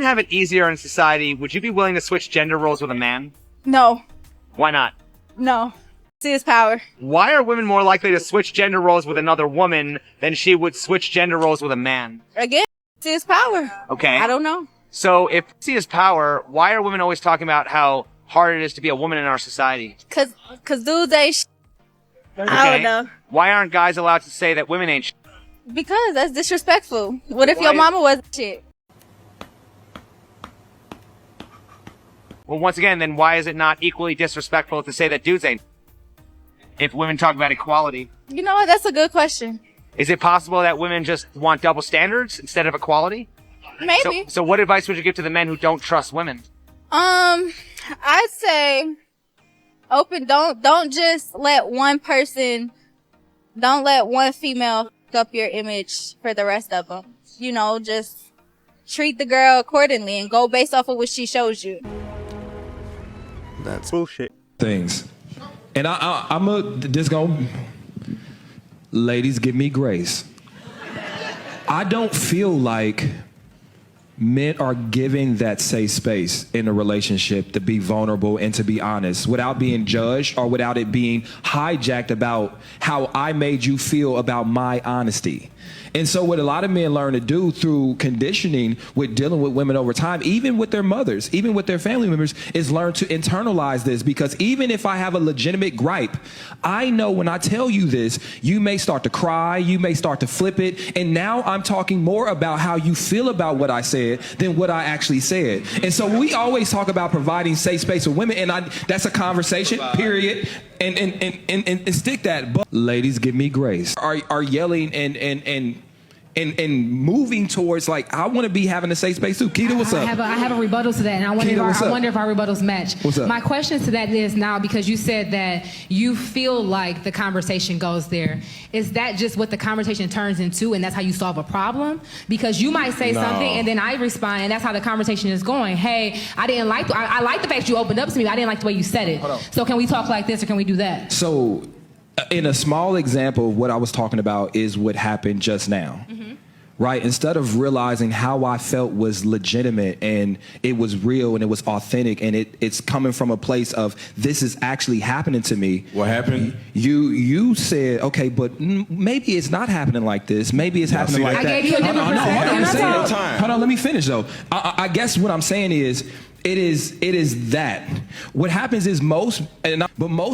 have it easier in society, would you be willing to switch gender roles with a man? No. Why not? No. See his power. Why are women more likely to switch gender roles with another woman than she would switch gender roles with a man? Again, see his power. Okay. I don't know. So if see his power, why are women always talking about how hard it is to be a woman in our society? Cause dudes ain't Okay. I don't know. Why aren't guys allowed to say that women ain't Because that's disrespectful. What if your mama was shit? Well, once again, then why is it not equally disrespectful to say that dudes ain't? If women talk about equality. You know what? That's a good question. Is it possible that women just want double standards instead of equality? Maybe. So what advice would you give to the men who don't trust women? I'd say don't just let one person, don't let one female f up your image for the rest of them. You know, just treat the girl accordingly and go based off of what she shows you. That's bullshit. Things. And I'm just gonna, ladies, give me grace. I don't feel like men are given that safe space in a relationship to be vulnerable and to be honest without being judged or without it being hijacked about how I made you feel about my honesty. And so what a lot of men learn to do through conditioning with dealing with women over time, even with their mothers, even with their family members, is learn to internalize this, because even if I have a legitimate gripe, I know when I tell you this, you may start to cry, you may start to flip it, and now I'm talking more about how you feel about what I said than what I actually said. And so we always talk about providing safe space for women, and that's a conversation, period, and stick that. But ladies, give me grace. Are yelling and moving towards, like, I want to be having a safe space too. Keita, what's up? I have a rebuttal to that, and I wonder if our rebuttals match. What's up? My question to that is now, because you said that you feel like the conversation goes there, is that just what the conversation turns into, and that's how you solve a problem? Because you might say something, and then I respond, and that's how the conversation is going. Hey, I like the fact you opened up to me, but I didn't like the way you said it. So can we talk like this, or can we do that? So, in a small example of what I was talking about is what happened just now. Mm-hmm. Right? Instead of realizing how I felt was legitimate and it was real and it was authentic and it's coming from a place of this is actually happening to me. What happened? You said, okay, but maybe it's not happening like this. Maybe it's happening like that. I gave you a different perspective. Hold on, let me finish though. I guess what I'm saying is, it is that. What happens is most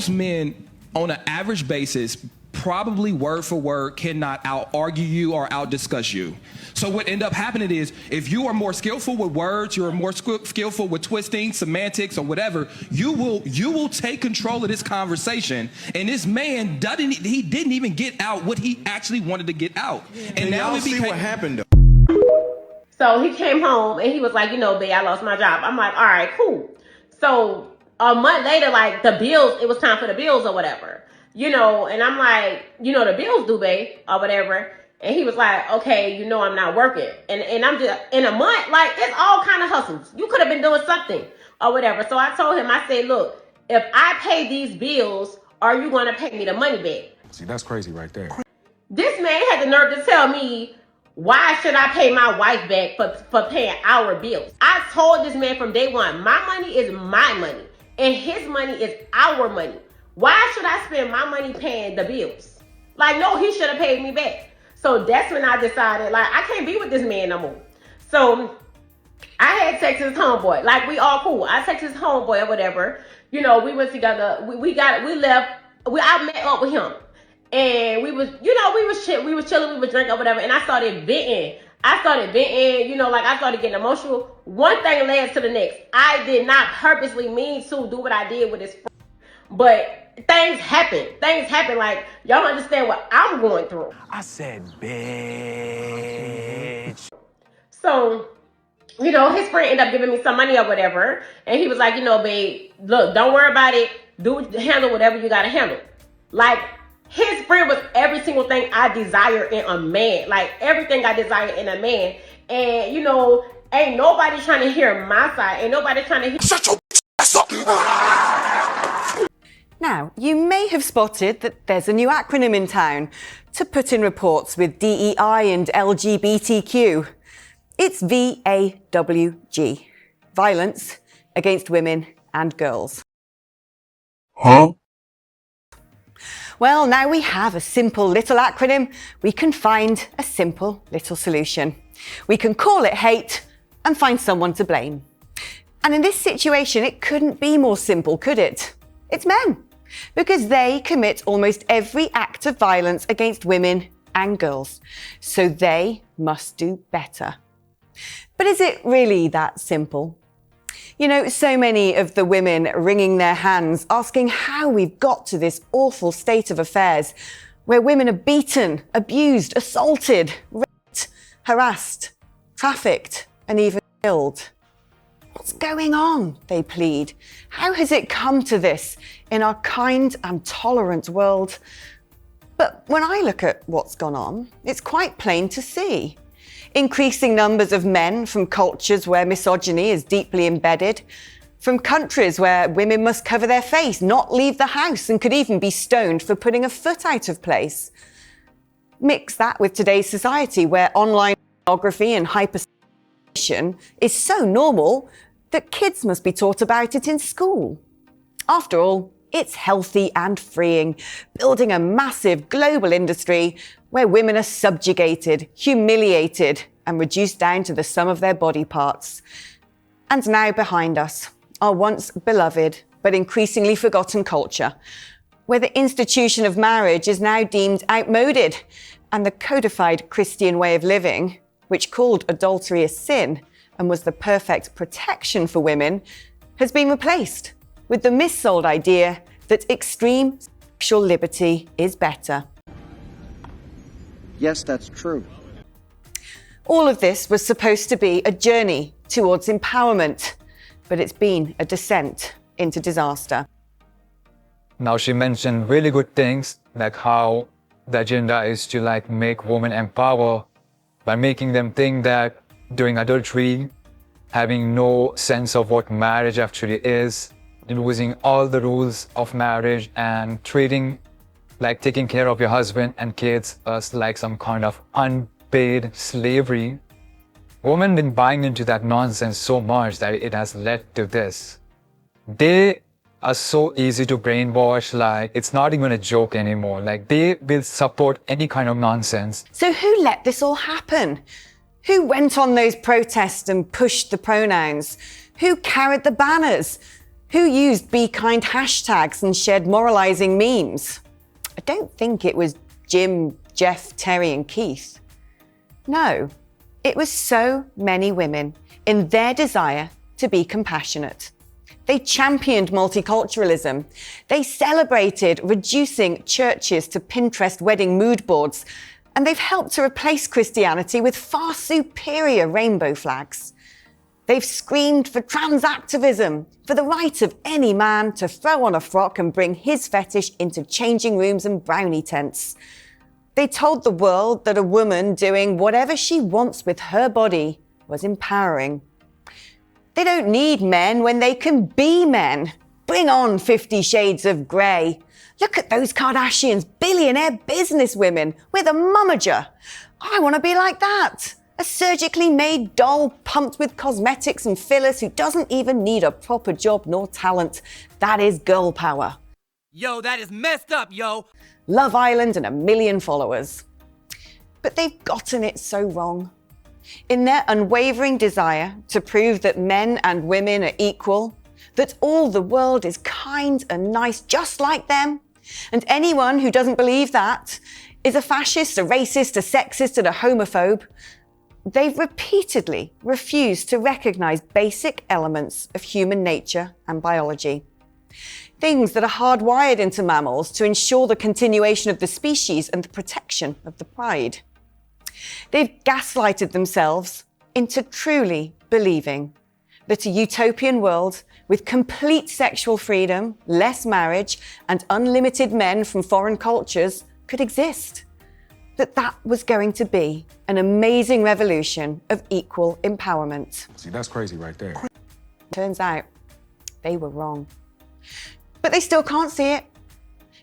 men on an average basis, probably word for word, cannot out-argue you or out-discuss you. So what end up happening is, if you are more skillful with words, you're more skillful with twisting, semantics, or whatever, you will take control of this conversation, and this man didn't even get out what he actually wanted to get out. Yeah. And now y'all see what happened though. So he came home, and he was like, babe, I lost my job. I'm like, all right, cool. So a month later, like, it was time for the bills or whatever. And I'm like, the bills due, babe, or whatever. And he was like, okay, I'm not working. And I'm just, in a month, like, it's all kind of hustles. You could have been doing something or whatever. So I told him, I said, look, if I pay these bills, are you going to pay me the money back? See, that's crazy right there. This man had the nerve to tell me, why should I pay my wife back for paying our bills? I told this man from day one, my money is my money and his money is our money. Why should I spend my money paying the bills? Like, no, he should have paid me back. So that's when I decided, like, I can't be with this man no more. So I had text his homeboy. Like, we all cool. I text his homeboy or whatever. We went together. I met up with him. And we was chilling, we was drinking or whatever. And I started venting. I started getting emotional. One thing led to the next. I did not purposely mean to do what I did with his friend. But things happen. Like, y'all don't understand what I'm going through. I said, bitch. So, his friend ended up giving me some money or whatever. And he was like, babe, look, don't worry about it. Handle whatever you got to handle. Like, his friend was every single thing I desire in a man. Like, everything I desire in a man. And, ain't nobody trying to hear my side. Ain't nobody trying to hear... Shut your ass up. Now, you may have spotted that there's a new acronym in town to put in reports with DEI and LGBTQ. It's VAWG, violence against women and girls. Huh? Well, now we have a simple little acronym, we can find a simple little solution. We can call it hate and find someone to blame. And in this situation, it couldn't be more simple, could it? It's men, because they commit almost every act of violence against women and girls. So they must do better. But is it really that simple? You know, so many of the women wringing their hands, asking how we've got to this awful state of affairs, where women are beaten, abused, assaulted, raped, harassed, trafficked, and even killed. What's going on, they plead? How has it come to this in our kind and tolerant world? But when I look at what's gone on, it's quite plain to see. Increasing numbers of men from cultures where misogyny is deeply embedded, from countries where women must cover their face, not leave the house, and could even be stoned for putting a foot out of place. Mix that with today's society where online pornography and hypersexualization is so normal that kids must be taught about it in school. After all, it's healthy and freeing, building a massive global industry where women are subjugated, humiliated, and reduced down to the sum of their body parts. And now behind us, our once beloved but increasingly forgotten culture, where the institution of marriage is now deemed outmoded, and the codified Christian way of living, which called adultery a sin and was the perfect protection for women, has been replaced with the missold idea that extreme sexual liberty is better. Yes, that's true. All of this was supposed to be a journey towards empowerment, but it's been a descent into disaster. Now she mentioned really good things, like how the agenda is to make women empower by making them think that doing adultery, having no sense of what marriage actually is, losing all the rules of marriage and treating taking care of your husband and kids as some kind of unpaid slavery. Women have been buying into that nonsense so much that it has led to this. They are so easy to brainwash, it's not even a joke anymore. They will support any kind of nonsense. So who let this all happen? Who went on those protests and pushed the pronouns? Who carried the banners? Who used Be Kind hashtags and shared moralizing memes? I don't think it was Jim, Jeff, Terry, and Keith. No, it was so many women in their desire to be compassionate. They championed multiculturalism. They celebrated reducing churches to Pinterest wedding mood boards, and they've helped to replace Christianity with far superior rainbow flags. They've screamed for trans activism, for the right of any man to throw on a frock and bring his fetish into changing rooms and brownie tents. They told the world that a woman doing whatever she wants with her body was empowering. They don't need men when they can be men. Bring on 50 Shades of Grey. Look at those Kardashians, billionaire businesswomen with a momager. I want to be like that. A surgically made doll pumped with cosmetics and fillers who doesn't even need a proper job nor talent. That is girl power. Yo, that is messed up, yo. Love Island and 1 million followers. But they've gotten it so wrong. In their unwavering desire to prove that men and women are equal, that all the world is kind and nice just like them, and anyone who doesn't believe that is a fascist, a racist, a sexist, and a homophobe, they've repeatedly refused to recognize basic elements of human nature and biology. Things that are hardwired into mammals to ensure the continuation of the species and the protection of the pride. They've gaslighted themselves into truly believing that a utopian world with complete sexual freedom, less marriage, and unlimited men from foreign cultures could exist. That was going to be an amazing revolution of equal empowerment. See, that's crazy right there. Turns out they were wrong. But they still can't see it.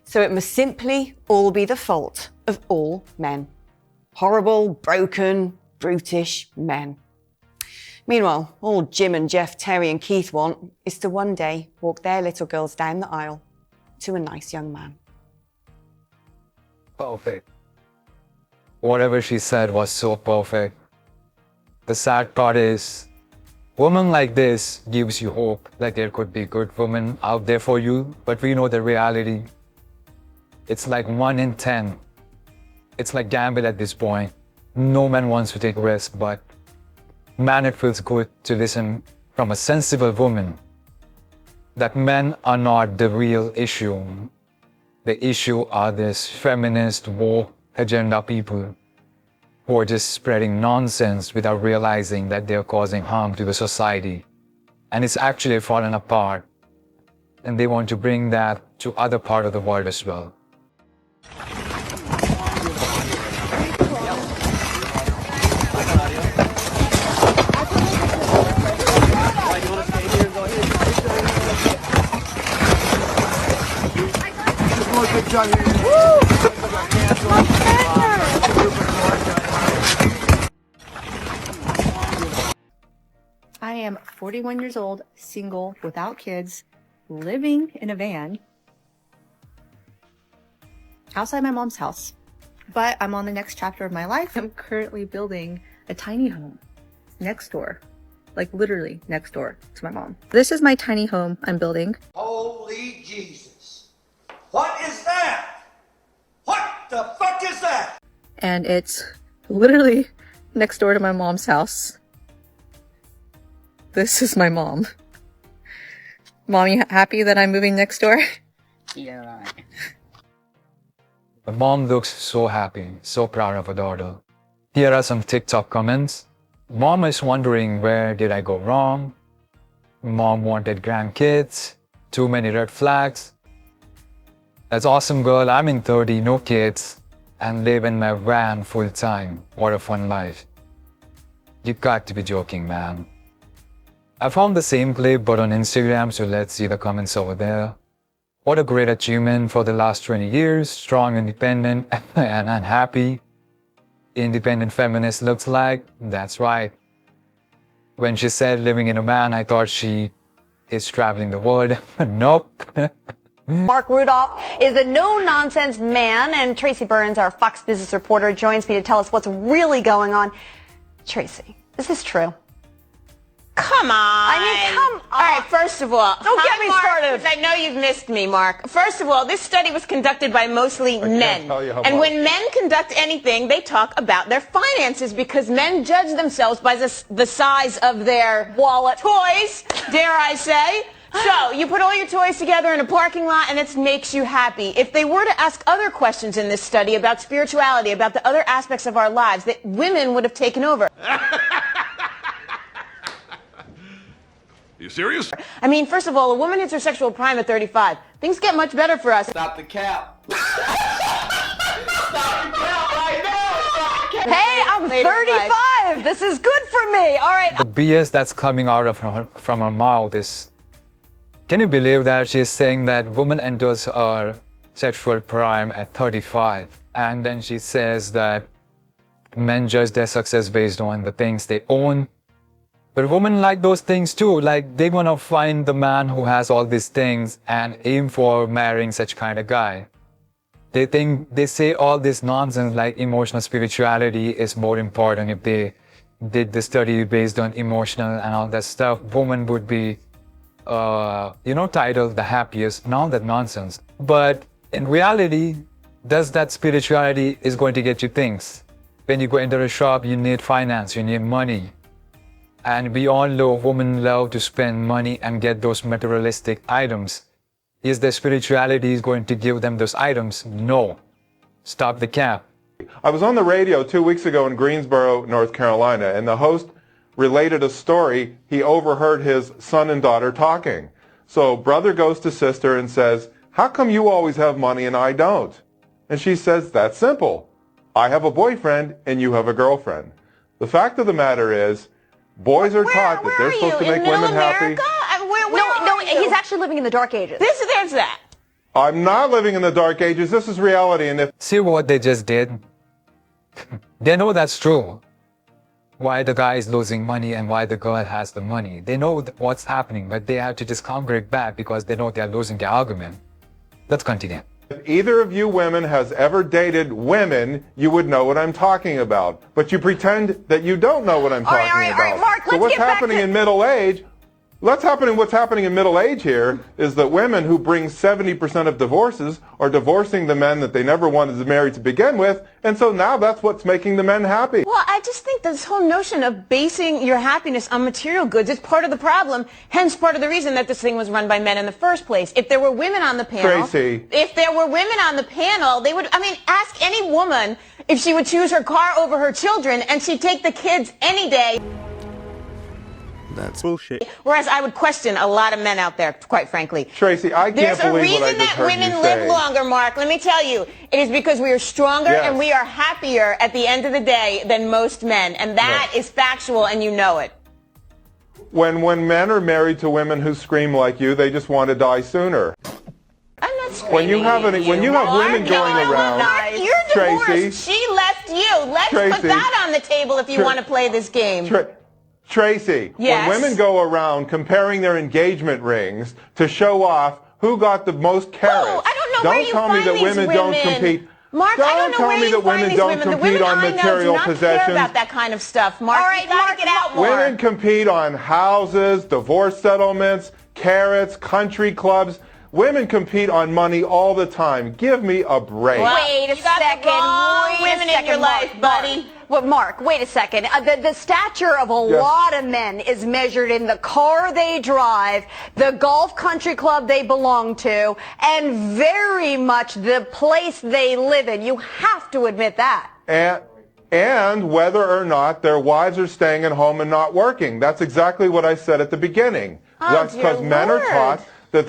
So it must simply all be the fault of all men. Horrible, broken, brutish men. Meanwhile, all Jim and Jeff, Terry and Keith want is to one day walk their little girls down the aisle to a nice young man. Perfect. Whatever she said was so perfect. The sad part is, women like this gives you hope that there could be good women out there for you, but we know the reality. It's like 1 in 10. It's like gamble at this point. No man wants to take risks, but man, it feels good to listen from a sensible woman that men are not the real issue. The issue are this feminist woke agenda people who are just spreading nonsense without realizing that they're causing harm to the society. And it's actually fallen apart. And they want to bring that to other part of the world as well. I am 41 years old, single, without kids, living in a van outside my mom's house. But I'm on the next chapter of my life. I'm currently building a tiny home next door, like literally next door to my mom. This is my tiny home I'm building. Holy Jesus. What is that? What the fuck is that? And it's literally next door to my mom's house. This is my mom. Mom, you happy that I'm moving next door? Yeah, right. The mom looks so happy, so proud of her daughter. Here are some TikTok comments. Mom is wondering, where did I go wrong? Mom wanted grandkids. Too many red flags. That's awesome, girl. I'm in 30, no kids, and live in my van full time. What a fun life. You got to be joking, man. I found the same clip but on Instagram, so let's see the comments over there. What a great achievement for the last 20 years. Strong, independent, and unhappy. Independent feminist looks like. That's right. When she said living in a van, I thought she is traveling the world. Nope. Mark Rudolph is a no-nonsense man, and Tracy Burns, our Fox Business reporter, joins me to tell us what's really going on. Tracy, is this true? Come on. I mean, come on. All right, first of all. Don't get me started. I know you've missed me, Mark. First of all, this study was conducted by mostly men. And when men conduct anything, they talk about their finances because men judge themselves by the size of their wallet. Toys, dare I say. So, you put all your toys together in a parking lot and it makes you happy. If they were to ask other questions in this study about spirituality, about the other aspects of our lives, that women would have taken over. You serious? I mean, first of all, a woman hits her sexual prime at 35. Things get much better for us. Stop the cap. Hey, I'm 35. This is good for me. All right. The BS that's coming out of from her mouth is, can you believe that she's saying that woman enters her sexual prime at 35, and then she says that men judge their success based on the things they own. But women like those things too. Like, they want to find the man who has all these things and aim for marrying such kind of guy. They say all this nonsense like emotional spirituality is more important. If they did the study based on emotional and all that stuff, women would be, titled the happiest and all that nonsense. But in reality, does that spirituality is going to get you things? When you go into a shop, you need finance, you need money. And we all know women love to spend money and get those materialistic items. Is the spirituality going to give them those items? No. Stop the cap. I was on the radio 2 weeks ago in Greensboro, North Carolina, and the host related a story. He overheard his son and daughter talking. So brother goes to sister and says, "How come you always have money and I don't?" And she says, "That's simple. I have a boyfriend and you have a girlfriend." The fact of the matter is, boys are taught that they're supposed to make women happy. No, he's actually living in the dark ages. There's that. I'm not living in the dark ages. This is reality. And if See what they just did? They know that's true. why the guy is losing money and why the girl has the money. They know what's happening, but they have to just counter it back because they know they're losing the argument. Let's continue. If either of you women has ever dated women, you would know what I'm talking about. But you pretend that you don't know what I'm talking about. All right, Mark, so what's happening in middle age? What's happening in middle age here is that women who bring 70% of divorces are divorcing the men that they never wanted to marry to begin with, and so now that's what's making the men happy. Well, I just think this whole notion of basing your happiness on material goods is part of the problem, hence part of the reason that this thing was run by men in the first place. If there were women on the panel, Tracy. If there were women on the panel, they would, ask any woman if she would choose her car over her children, and she'd take the kids any day. That's bullshit. Whereas I would question a lot of men out there, quite frankly. Tracy, I can't believe what I just heard you say. There's a reason that women live longer, Mark. Let me tell you. It is because we are stronger and we are happier at the end of the day than most men. And that is factual, and you know it. When men are married to women who scream like you, they just want to die sooner. I'm not screaming. When you have women going around, Mark, you're divorced. Tracy, She left you. Let's put that on the table if you want to play this game. Tracy, yes. When women go around comparing their engagement rings to show off who got the most carats, I don't know where you tell me find that these women don't compete. Mark, I don't know where you find these women. The women on I know material do not possessions. care about that kind of stuff, Mark. All right, Mark, get out more. Women compete on houses, divorce settlements, carats, country clubs. Women compete on money all the time. Give me a break. Well, wait a second. Women in your life, buddy. Well, Mark, wait a second. The stature of a lot of men is measured in the car they drive, the golf country club they belong to, and very much the place they live in. You have to admit that. And whether or not their wives are staying at home and not working. That's exactly what I said at the beginning. That's because men are taught that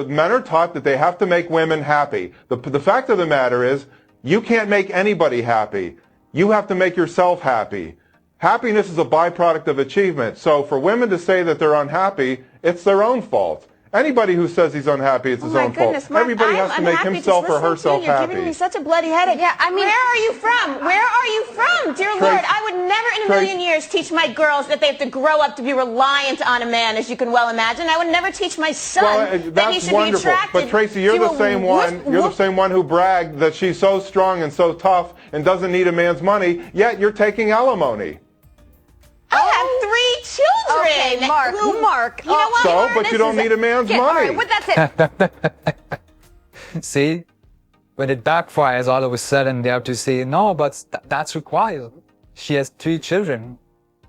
men are taught that they have to make women happy. The fact of the matter is, you can't make anybody happy. You have to make yourself happy. Happiness is a byproduct of achievement. So for women to say that they're unhappy, it's their own fault. Anybody who says he's unhappy, it's his own fault. Mark, Everybody has to make himself or herself You're happy. giving me such a bloody headache. Yeah, where are you from? Where are you from? Dear Lord, I would never in a million years teach my girls that they have to grow up to be reliant on a man, as you can well imagine. I would never teach my son that he should be attracted. But Tracy, you're the same one. You're the same one who bragged that she's so strong and so tough and doesn't need a man's money. Yet you're taking alimony. I have 3 children. Okay, Mark. You know what? So, but you don't need a man's money. All right, well, that's it. See, when it backfires, all of a sudden they have to say, no, but that's required. She has 3 children.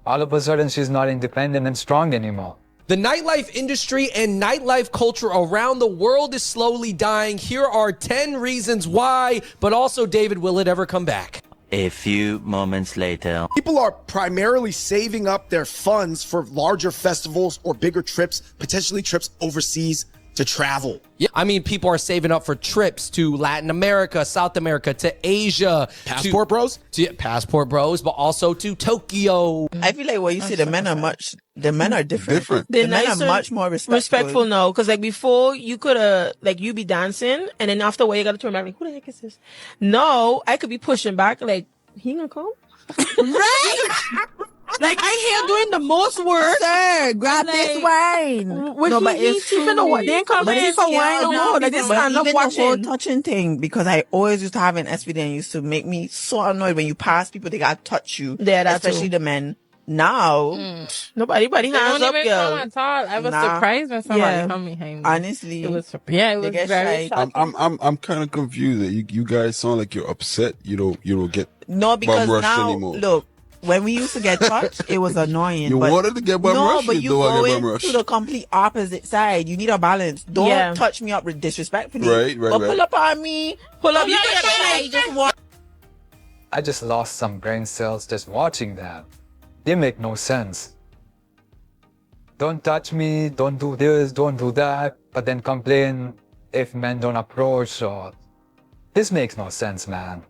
All of a sudden she's not independent and strong anymore. The nightlife industry and nightlife culture around the world is slowly dying. Here are 10 reasons why, but also, David, will it ever come back? A few moments later. People are primarily saving up their funds for larger festivals or bigger trips, potentially trips overseas to travel. Yeah, I mean, people are saving up for trips to Latin America, South America, to Asia. Passport bros? Passport bros, but also to Tokyo. I feel like what you say, the men are different. They're The men are much more respectful. No, because like before, you could you be dancing, and then after a while, you got to turn back, like, who the heck is this? No, I could be pushing back, like, he gonna come? Right? Like, I hear doing the most work. Sir, grab this wine. No, but it's true. They ain't come in for wine no more. Like, this kind of watching. The whole touching thing, because I always used to have an SVD and used to make me so annoyed when you pass people, they gotta touch you. Yeah, that's especially true. the men. Now, nobody hands up, girl. Come at all. I was surprised when somebody come behind me. Honestly, it was very shocking. I'm kind of confused. You guys sound like you're upset. You don't get because bum rushed now anymore. Look. When we used to get touched, it was annoying. You wanted to get bum rushed? No, but you go into the complete opposite side. You need a balance. Don't touch me up disrespectfully. Right. But pull up on me. Pull up. I just lost some brain cells just watching that. They make no sense. Don't touch me, don't do this, don't do that, but then complain if men don't approach or... This makes no sense, man.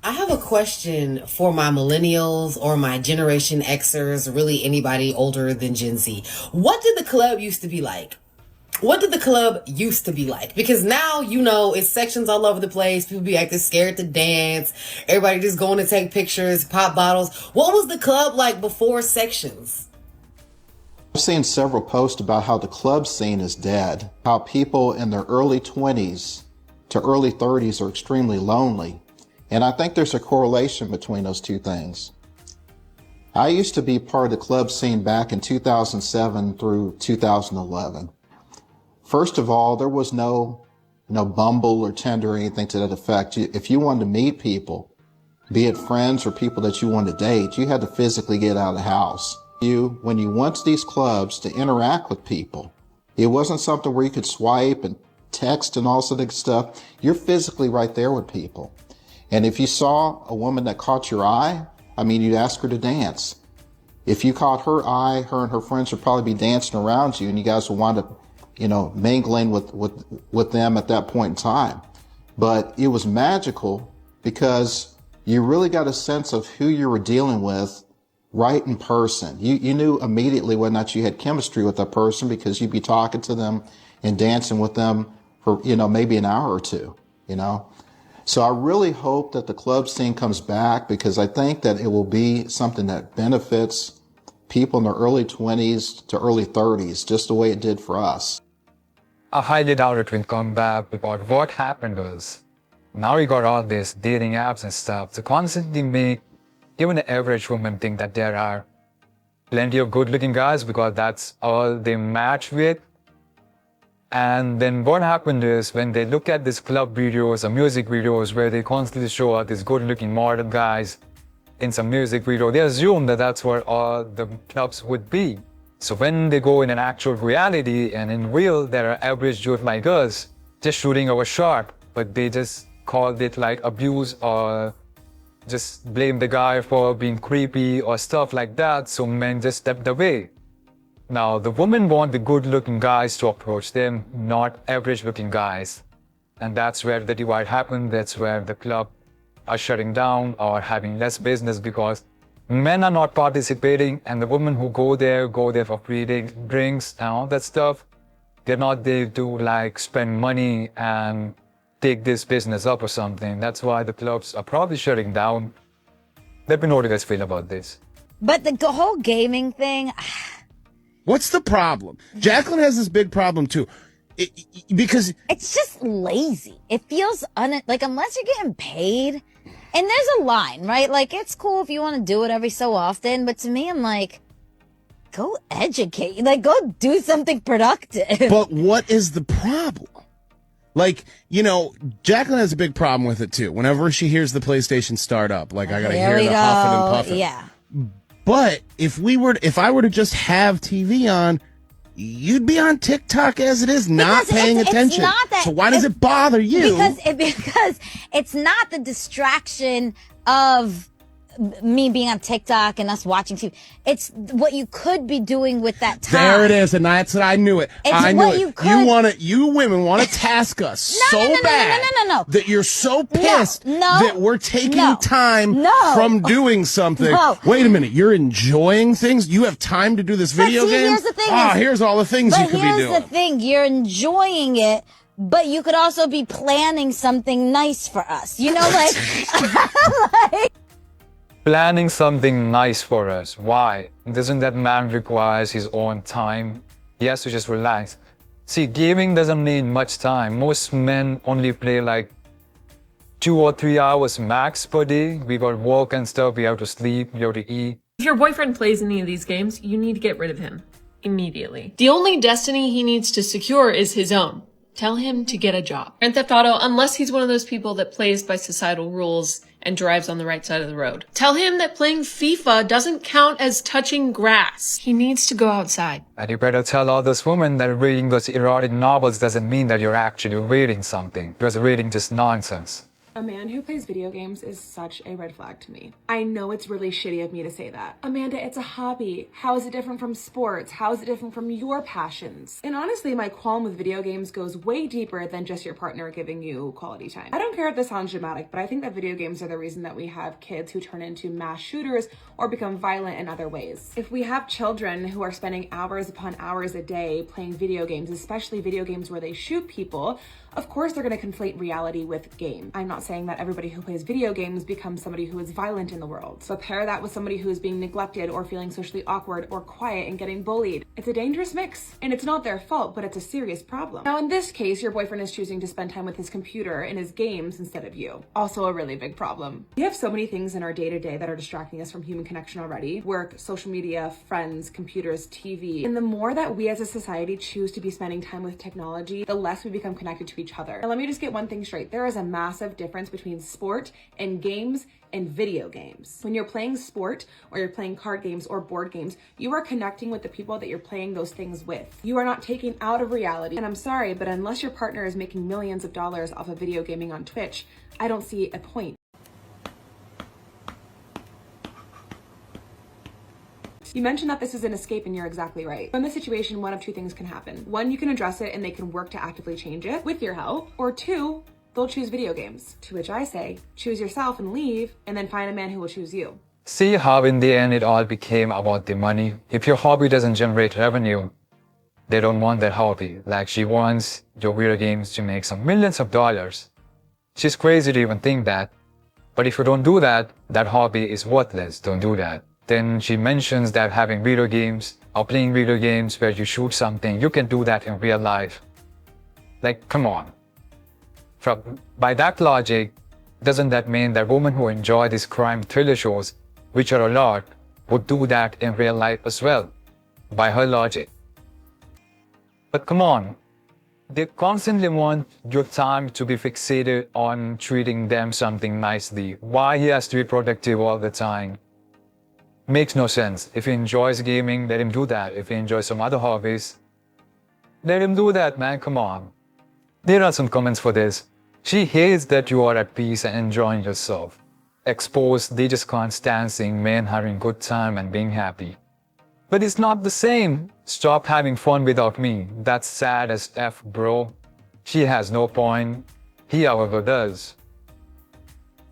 I have a question for my millennials or my Generation Xers, really anybody older than Gen Z. What did the club used to be like? what did the club used to be like? Because now, you know, it's sections all over the place. People be acting scared to dance. Everybody just going to take pictures, pop bottles. What was the club like before sections? I've seen several posts about how the club scene is dead, how people in their early 20s to early 30s are extremely lonely. And I think there's a correlation between those two things. I used to be part of the club scene back in 2007 through 2011. First of all, there was no Bumble or Tinder or anything to that effect. If you wanted to meet people, be it friends or people that you wanted to date, you had to physically get out of the house. When you went to these clubs to interact with people, it wasn't something where you could swipe and text and all sorts of stuff. You're physically right there with people. And if you saw a woman that caught your eye, you'd ask her to dance. If you caught her eye, her and her friends would probably be dancing around you, and you guys would wind up mingling with them at that point in time. But it was magical because you really got a sense of who you were dealing with right in person. You knew immediately whether or not you had chemistry with that person because you'd be talking to them and dancing with them for, maybe an hour or two, So I really hope that the club scene comes back because I think that it will be something that benefits people in their early 20s to early 30s, just the way it did for us. I highly doubt it will come back because what happened was, now we got all these dating apps and stuff to constantly make even the average woman think that there are plenty of good-looking guys because that's all they match with. And then what happened is when they look at these club videos or music videos where they constantly show out these good-looking model guys in some music video, they assume that that's what all the clubs would be. So when they go in an actual reality and in real, there are average Jews like us just shooting our shot, but they just called it like abuse or just blame the guy for being creepy or stuff like that, so men just stepped away. Now, the women want the good-looking guys to approach them, not average-looking guys. And that's where the divide happened. That's where the club are shutting down or having less business because men are not participating and the women who go there for free drinks and all that stuff. They're not there to like spend money and take this business up or something. That's why the clubs are probably shutting down. Let me know what you guys feel about this. But the whole gaming thing... What's the problem? Jacqueline has this big problem too. Because it's just lazy. It feels like unless you're getting paid, and there's a line, right? Like it's cool if you want to do it every so often, but to me, I'm like, go educate, like go do something productive. But what is the problem? Like, Jacqueline has a big problem with it too. Whenever she hears the PlayStation start up, like I gotta hear the huffing and puffing. Yeah. But if I were to just have TV on, you'd be on TikTok as it is, not paying attention. It's not that, so why does it bother you? Because it's not the distraction of me being on TikTok and us watching TV. It's what you could be doing with that time. There it is, and that's what I knew it. I knew it. You women want to task us bad that you're so pissed that we're taking time from doing something. Wait a minute, you're enjoying things? You have time to do this video game? Here's the thing. Here's all the things you could be doing. Here's the thing, you're enjoying it, but you could also be planning something nice for us. like Planning something nice for us. Why? Doesn't that man requires his own time? He has to just relax. See, gaming doesn't need much time. Most men only play like 2 or 3 hours max per day. We got work and stuff, we have to sleep, we have to eat. If your boyfriend plays any of these games, you need to get rid of him. Immediately. The only destiny he needs to secure is his own. Tell him to get a job. Grand Theft Auto, unless he's one of those people that plays by societal rules and drives on the right side of the road. Tell him that playing FIFA doesn't count as touching grass. He needs to go outside. And you better tell all those women that reading those erotic novels doesn't mean that you're actually reading something. Because reading just nonsense. A man who plays video games is such a red flag to me. I know it's really shitty of me to say that. Amanda, it's a hobby. How is it different from sports? How is it different from your passions? And honestly, my qualm with video games goes way deeper than just your partner giving you quality time. I don't care if this sounds dramatic, but I think that video games are the reason that we have kids who turn into mass shooters or become violent in other ways. If we have children who are spending hours upon hours a day playing video games, especially video games where they shoot people, of course they're going to conflate reality with game. I'm not saying that everybody who plays video games becomes somebody who is violent in the world, but pair that with somebody who is being neglected or feeling socially awkward or quiet and getting bullied. It's a dangerous mix, and it's not their fault, but it's a serious problem. Now in this case, your boyfriend is choosing to spend time with his computer and his games instead of you. Also a really big problem. We have so many things in our day-to-day that are distracting us from human connection already. Work, social media, friends, computers, TV. And the more that we as a society choose to be spending time with technology, the less we become connected to each other. Now let me just get one thing straight. There is a massive difference between sport and games and video games. When you're playing sport or you're playing card games or board games, you are connecting with the people that you're playing those things with. You are not taking out of reality. And I'm sorry, but unless your partner is making millions of dollars off of video gaming on Twitch, I don't see a point. You mentioned that this is an escape, and you're exactly right. In this situation, one of two things can happen. One, you can address it and they can work to actively change it with your help. Or two, they'll choose video games. To which I say, choose yourself and leave, and then find a man who will choose you. See how in the end it all became about the money? If your hobby doesn't generate revenue, they don't want that hobby. Like she wants your video games to make some millions of dollars. She's crazy to even think that. But if you don't do that, that hobby is worthless. Don't do that. Then she mentions that having video games or playing video games where you shoot something, you can do that in real life. Like, come on. By that logic, doesn't that mean that women who enjoy these crime thriller shows, which are a lot, would do that in real life as well? By her logic. But come on. They constantly want your time to be fixated on treating them something nicely. Why he has to be productive all the time? Makes no sense. If he enjoys gaming, let him do that. If he enjoys some other hobbies, let him do that, man. Come on. There are some comments for this. She hates that you are at peace and enjoying yourself. Exposed, they just can't stand seeing men having good time and being happy. But it's not the same. Stop having fun without me. That's sad as F, bro. She has no point. He, however, does.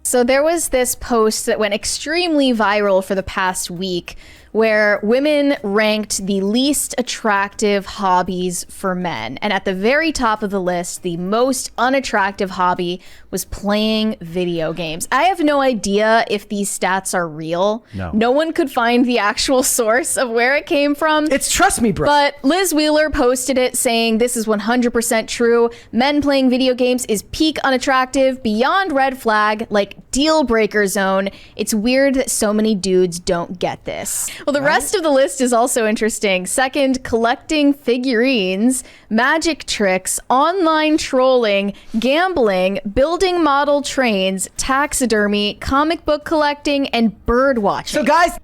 So there was this post that went extremely viral for the past week where women ranked the least attractive hobbies for men. And at the very top of the list, the most unattractive hobby was playing video games. I have no idea if these stats are real. No one could find the actual source of where it came from. It's trust me, bro. But Liz Wheeler posted it saying this is 100% true. Men playing video games is peak unattractive, beyond red flag, like deal breaker zone. It's weird that so many dudes don't get this. Well, the rest of the list is also interesting. Second, collecting figurines, magic tricks, online trolling, gambling, building model trains, taxidermy, comic book collecting, and bird watching. So guys,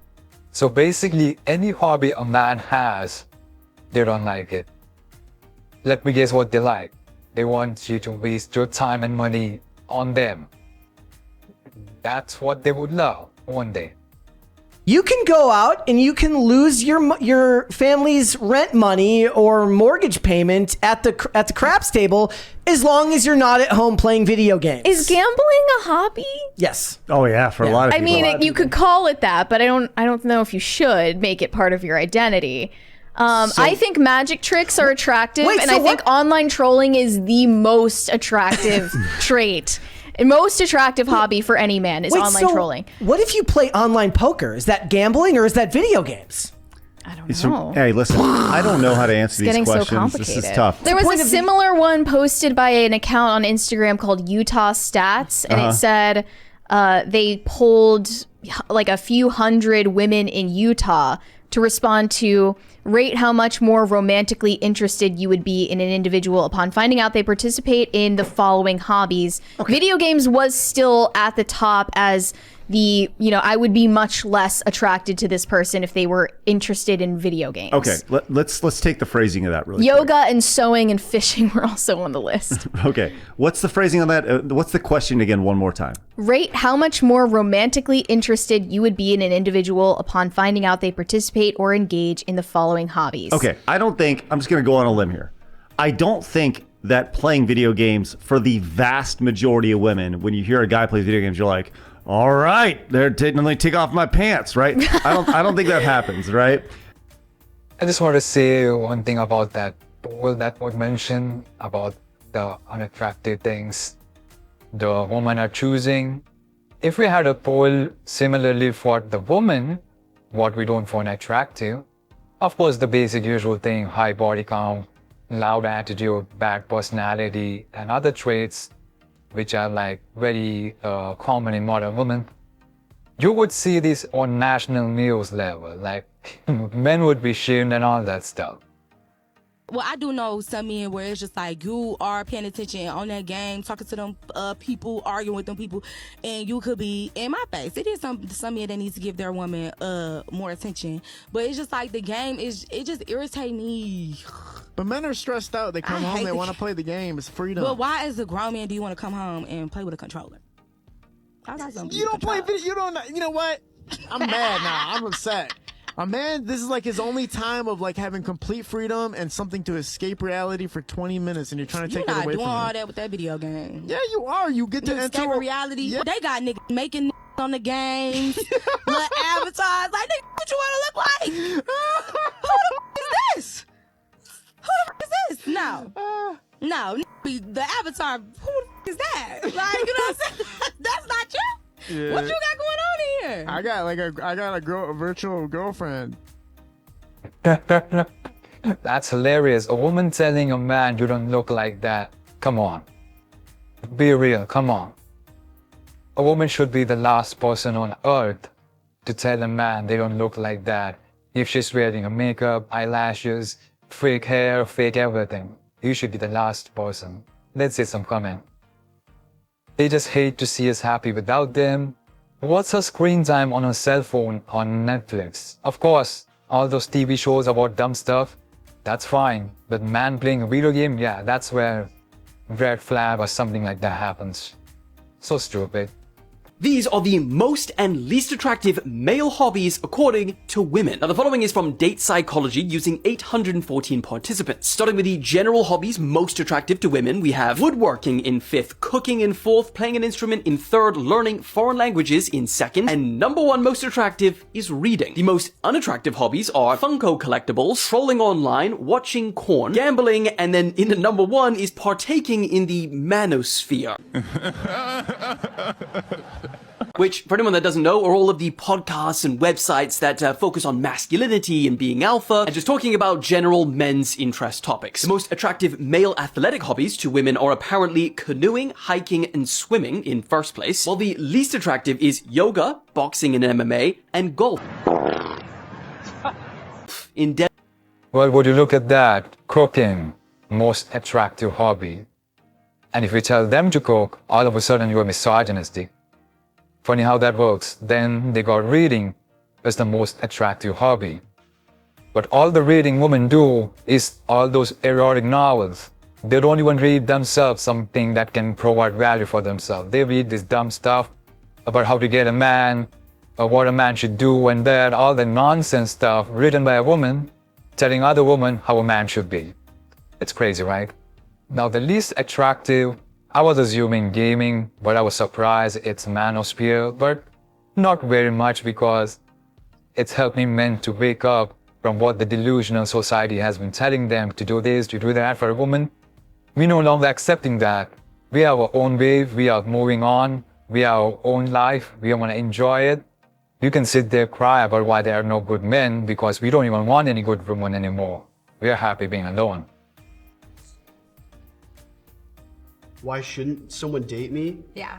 so basically any hobby a man has, they don't like it. Let me guess what they like. They want you to waste your time and money on them. That's what they would love one day. you can go out and you can lose your family's rent money or mortgage payment at the craps table as long as you're not at home playing video games. Is gambling a hobby? Yes. Oh yeah, for a lot of people. I mean, you could call it that, but I don't know if you should make it part of your identity. I think magic tricks are attractive, and I think online trolling is the most attractive trait. The most attractive hobby for any man is online trolling. What if you play online poker? Is that gambling or is that video games? I don't know. Hey, listen, I don't know how to answer these questions. So complicated. This is tough. There was a similar one posted by an account on Instagram called Utah Stats, and it said they polled like a few hundred women in Utah to respond to rate how much more romantically interested you would be in an individual upon finding out they participate in the following hobbies. Video games was still at the top as I would be much less attracted to this person if they were interested in video games. Okay, let's take the phrasing of that really Yoga and sewing and fishing were also on the list. Okay, what's the phrasing on that? What's the question again one more time? Rate how much more romantically interested you would be in an individual upon finding out they participate or engage in the following hobbies. Okay, I'm just going to go on a limb here. I don't think that playing video games, for the vast majority of women, when you hear a guy play video games, you're like, all right, let me take off my pants, right? I don't think that happens, right? I just want to say one thing about that poll that was mentioned about the unattractive things the women are choosing. If we had a poll similarly for the woman, what we don't find attractive, of course the basic usual thing, high body count, loud attitude, bad personality, and other traits which are like very common in modern women, you would see this on national news level, like men would be shamed and all that stuff. Well, I do know some men where it's just like you are paying attention on that game, talking to them people, arguing with them people, and you could be in my face. It is some men that needs to give their woman more attention, but it's just like the game it just irritates me. But men are stressed out. They come home, they want to play the game. It's freedom. But why, as a grown man, do you want to come home and play with a controller? I got something. You don't play video. You don't. You know what? I'm mad now. I'm upset. A man, this is like his only time of like having complete freedom and something to escape reality for 20 minutes, and you're trying to take it away from him. You're not doing all that with that video game. Yeah, you are. You get to enter reality. Yeah. They got niggas making on the games, little avatars. Like, nigga, what you want to look like? Who the is this? Who the is this? No, the avatar. Who the is that? Like, you know what I'm saying? That's not you. Yeah. What you got going on here? I got a virtual girlfriend. That's hilarious. A woman telling a man you don't look like that. Come on. Be real, come on. A woman should be the last person on earth to tell a man they don't look like that. If she's wearing a makeup, eyelashes, fake hair, fake everything, you should be the last person. Let's see some comment. They just hate to see us happy without them. What's her screen time on her cell phone on Netflix? Of course, all those TV shows about dumb stuff, that's fine. But man playing a video game, yeah, that's where red flag or something like that happens. So stupid. These are the most and least attractive male hobbies according to women. Now the following is from Date Psychology using 814 participants. Starting with the general hobbies most attractive to women, we have woodworking in 5th, cooking in 4th, playing an instrument in 3rd, learning foreign languages in 2nd, and number 1 most attractive is reading. The most unattractive hobbies are Funko collectibles, trolling online, watching porn, gambling, and then in the number 1 is partaking in the manosphere. Which, for anyone that doesn't know, are all of the podcasts and websites that focus on masculinity and being alpha, and just talking about general men's interest topics. The most attractive male athletic hobbies to women are apparently canoeing, hiking, and swimming in first place, while the least attractive is yoga, boxing and MMA, and golf. Well, would you look at that? Cooking, most attractive hobby. And if you tell them to cook, all of a sudden you're misogynistic. Funny how that works. Then they got reading as the most attractive hobby. But all the reading women do is all those erotic novels. They don't even read themselves something that can provide value for themselves. They read this dumb stuff about how to get a man, or what a man should do and that, all the nonsense stuff written by a woman, telling other women how a man should be. It's crazy, right? Now the least attractive, I was assuming gaming, but I was surprised it's manosphere, but not very much because it's helping men to wake up from what the delusional society has been telling them to do this, to do that. For a woman, we're no longer accepting that. We have our own way, we are moving on, we have our own life, we want to enjoy it. You can sit there cry about why there are no good men because we don't even want any good women anymore. We are happy being alone. Why shouldn't someone date me? Yeah.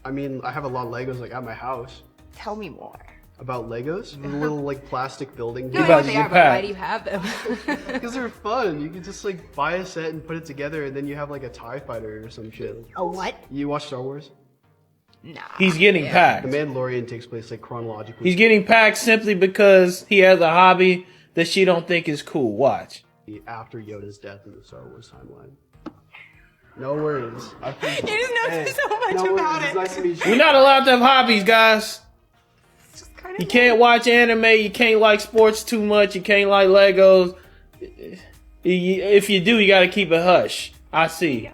I mean, I have a lot of Legos like at my house. Tell me more. About Legos? The little like plastic building. No, I know what they are, but why do you have them? Because they're fun. You can just like buy a set and put it together, and then you have like a TIE fighter or some shit. A what? You watch Star Wars? He's getting packed. The Mandalorian takes place like chronologically. He's getting packed simply because he has a hobby that she don't think is cool. Watch. After Yoda's death in the Star Wars timeline. No worries. You just know so much about it. Nice to meet you. We're not allowed to have hobbies, guys. You can't watch anime. You can't like sports too much. You can't like Legos. If you do, you gotta keep it hush. I see.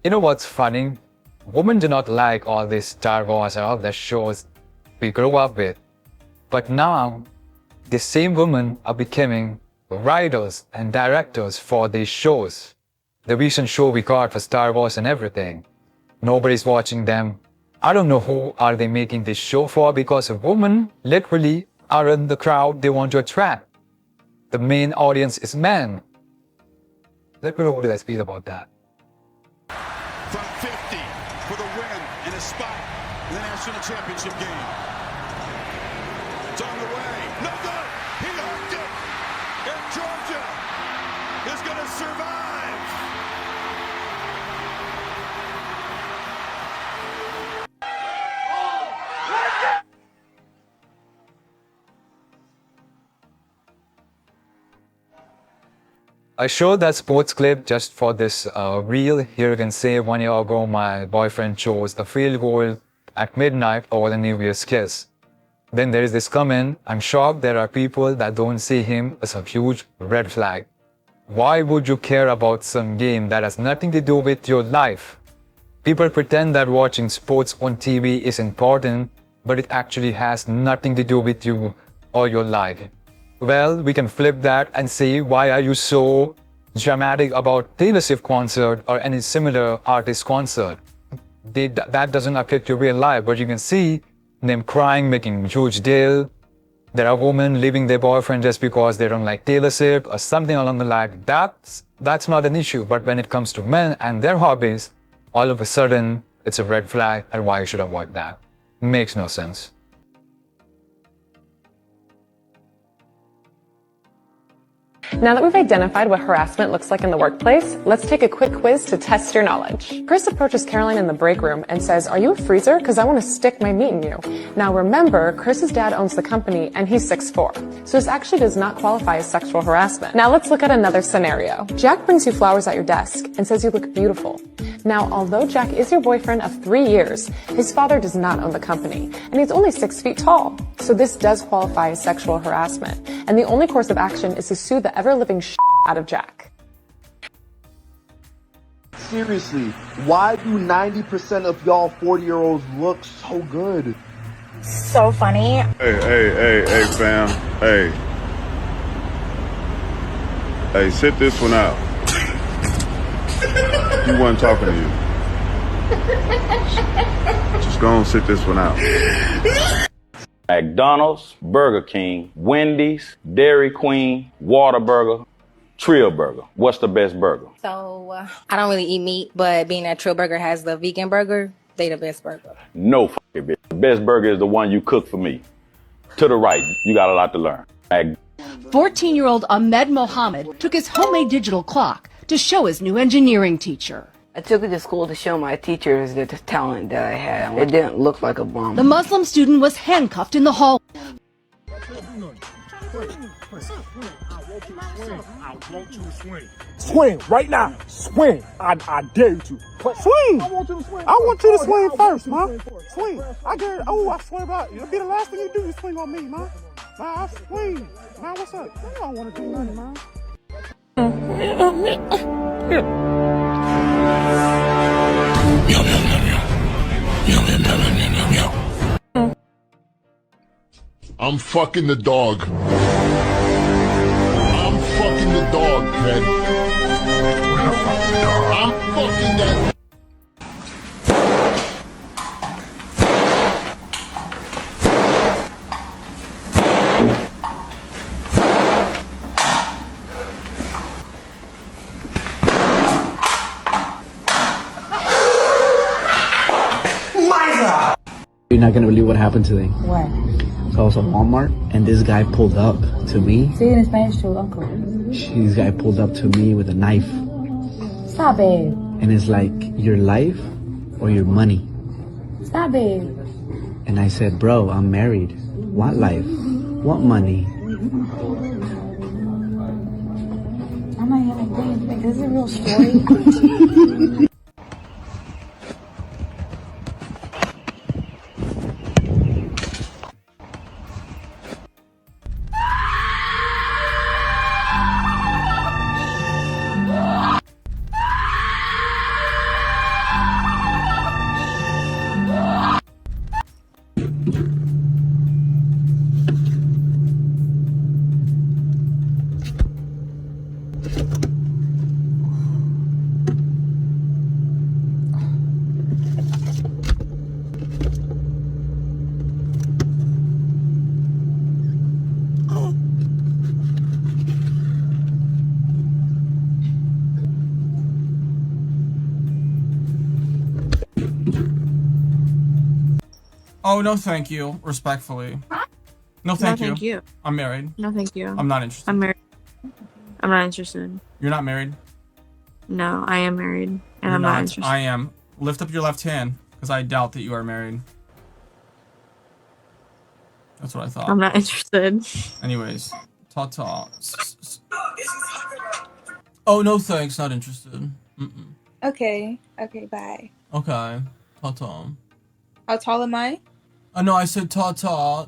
You know what's funny? Women do not like all these Star Wars and all the shows we grew up with. But now, the same women are becoming writers and directors for these shows. The recent show we got for Star Wars and everything. Nobody's watching them. I don't know who are they making this show for, because women literally are in the crowd they want to attract. The main audience is men. Let me know what you guys feel about that. From 50 for the win and a spot in the national championship game. It's on the way. No good. He hooked it. And Georgia is going to survive. I showed that sports clip just for this reel. Here you can say 1 year ago my boyfriend chose the field goal at midnight over the New Year's kiss. Then there is this comment, I'm shocked there are people that don't see him as a huge red flag. Why would you care about some game that has nothing to do with your life? People pretend that watching sports on TV is important, but it actually has nothing to do with you or your life. Well, we can flip that and say, why are you so dramatic about Taylor Swift concert or any similar artist concert? That doesn't affect your real life, but you can see them crying, making a huge deal. There are women leaving their boyfriend just because they don't like Taylor Swift or something along the line. That's not an issue, but when it comes to men and their hobbies, all of a sudden, it's a red flag, and why you should avoid that. Makes no sense. Now that we've identified what harassment looks like in the workplace, let's take a quick quiz to test your knowledge. Chris approaches Caroline in the break room and says, "Are you a freezer? Because I want to stick my meat in you." Now remember, Chris's dad owns the company and he's 6'4", so this actually does not qualify as sexual harassment. Now let's look at another scenario. Jack brings you flowers at your desk and says you look beautiful. Now, although Jack is your boyfriend of 3 years, his father does not own the company, and he's only 6 feet tall. So this does qualify as sexual harassment, and the only course of action is to sue the ever-living out of Jack. Seriously, why do 90% of y'all 40-year-olds look so good? So funny. Hey, fam. Hey, sit this one out. He wasn't talking to you. Just go and sit this one out. McDonald's, Burger King, Wendy's, Dairy Queen, Whataburger, Trio Burger. What's the best burger? So, I don't really eat meat, but being that Trio Burger has the vegan burger, they the best burger. No fucking bitch. The best burger is the one you cook for me. To the right, you got a lot to learn. 14-year-old Ahmed Mohammed took his homemade digital clock to show his new engineering teacher. I took it to school to show my teachers the talent that I had. It didn't look like a bomb. The Muslim student was handcuffed in the hall. Swing right now. Swing. I dare you to. Swing. I want you to swing. I want you to swing first, man. Swing. I dare. Oh, I swear about it. It'll be the last thing you do. You swing on me, man. Man, I swing. Man, what's up? You don't want to do nothing, man. I'm fucking the dog. I'm fucking the dog, Ted. I'm fucking that. You're not gonna believe what happened today. What? So I was at Walmart and this guy pulled up to me. Say it in Spanish to Uncle. This guy pulled up to me with a knife. Stop it. And it's like, your life or your money? Stop it. And I said, bro, I'm married. Want life? Want money? I'm not even thinking, like, this is a real story. Oh, no thank you, respectfully. No thank you. I'm married. No thank you. I'm not interested. I'm married. I'm not interested. You're not married? No, I am married, and You're I'm not interested. I am. Lift up your left hand, because I doubt that you are married. That's what I thought. I'm not interested. Anyways, ta-ta. Oh, no thanks, not interested. Mm-mm. Okay, bye. Okay, ta-ta. How tall am I? No, I said ta-ta.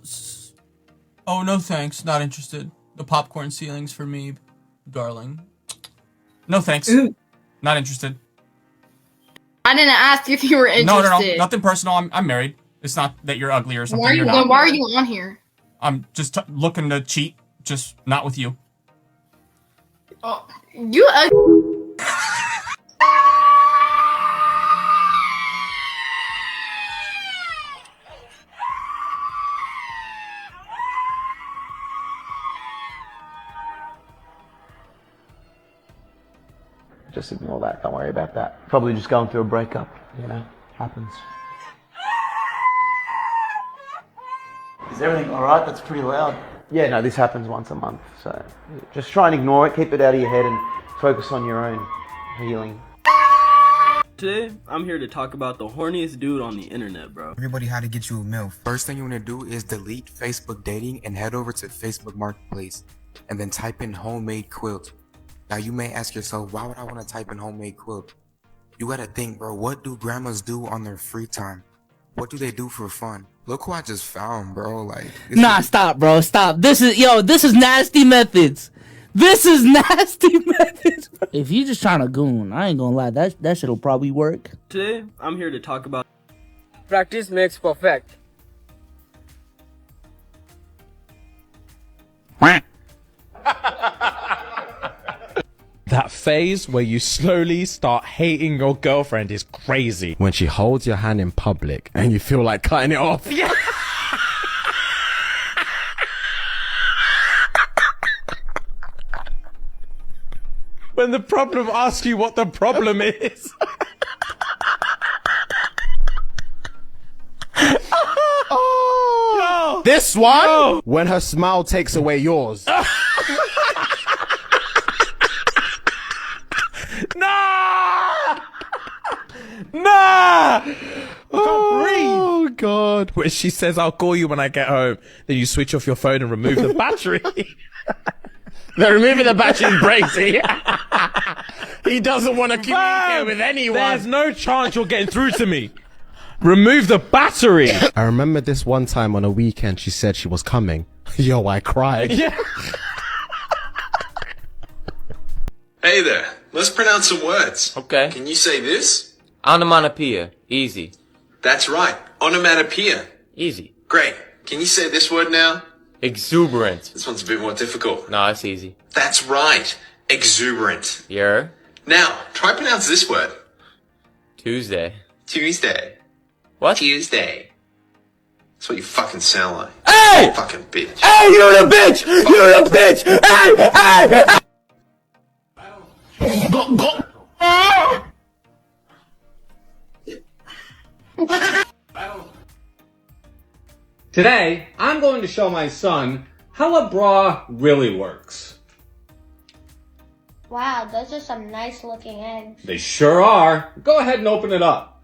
Oh, no thanks, not interested. The popcorn ceiling's for me, darling. No thanks. Ooh. Not interested. I didn't ask if you were interested. No, nothing personal. I'm married. It's not that you're ugly or something. Why are you on here? I'm just looking to cheat, just not with you. Oh, you ugly. Just ignore that. Don't worry about that. Probably just going through a breakup. You know, happens. Is everything all right? That's pretty loud. Yeah, no, this happens once a month. So just try and ignore it. Keep it out of your head and focus on your own healing. Today, I'm here to talk about the horniest dude on the internet, bro. Everybody how to get you a MILF. First thing you want to do is delete Facebook dating and head over to Facebook Marketplace and then type in homemade quilt. Now you may ask yourself, why would I want to type in homemade quilt? You gotta think, bro, what do grandmas do on their free time? What do they do for fun? Look who I just found, bro. Like, nah, stop, bro, stop. This is nasty methods. This is nasty methods. If you just trying to goon, I ain't gonna lie, that shit'll probably work. Today, I'm here to talk about practice makes perfect. That phase where you slowly start hating your girlfriend is crazy. When she holds your hand in public and you feel like cutting it off. Yeah. When the problem asks you what the problem is. Oh. This one? No. When her smile takes away yours. Nah! Nah! Oh, God. When she says, I'll call you when I get home, then you switch off your phone and remove the battery. They're removing the battery breaks. He doesn't want to communicate with anyone. There's no chance you're getting through to me. Remove the battery. I remember this one time on a weekend she said she was coming. Yo, I cried. Yeah. Hey there, let's pronounce some words. Okay. Can you say this? Onomatopoeia. Easy. That's right, onomatopoeia. Easy. Great. Can you say this word now? Exuberant. This one's a bit more difficult. No, it's easy. That's right, exuberant. Yeah. Now, try pronounce this word. Tuesday. Tuesday. What? Tuesday. That's what you fucking sound like. Hey! Fucking bitch. Hey, you're the bitch! You're the bitch! Hey! Hey! Go. Today, I'm going to show my son how a bra really works. Wow, those are some nice looking eggs. They sure are. Go ahead and open it up.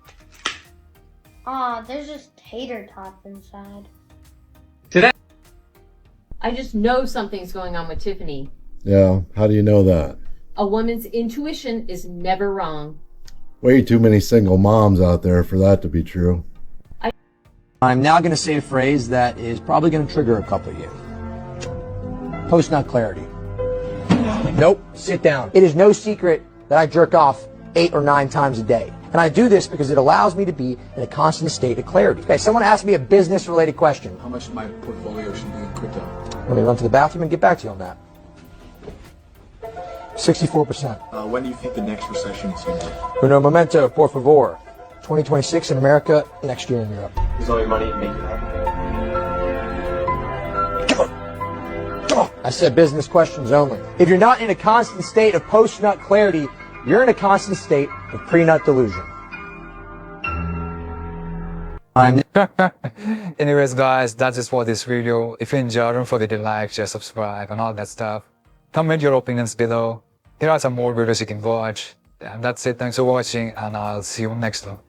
Aw, there's just tater tots inside. Today. I just know something's going on with Tiffany. Yeah, how do you know that? A woman's intuition is never wrong. Way too many single moms out there for that to be true. I'm now going to say a phrase that is probably going to trigger a couple of you. Post-nut clarity. Nope, sit down. It is no secret that I jerk off 8 or 9 times a day. And I do this because it allows me to be in a constant state of clarity. Okay, someone asked me a business-related question. How much of my portfolio should be in crypto? Let me run to the bathroom and get back to you on that. 64%. When do you think the next recession is going to be? Uno momento, por favor. 2026 in America, next year in Europe. Is all your money making it? I said business questions only. If you're not in a constant state of post-nut clarity, you're in a constant state of pre-nut delusion. Anyways, guys, that's it for this video. If you enjoyed, don't forget to like, share, subscribe, and all that stuff. Comment your opinions below. There are some more videos you can watch. And that's it. Thanks for watching, and I'll see you next time.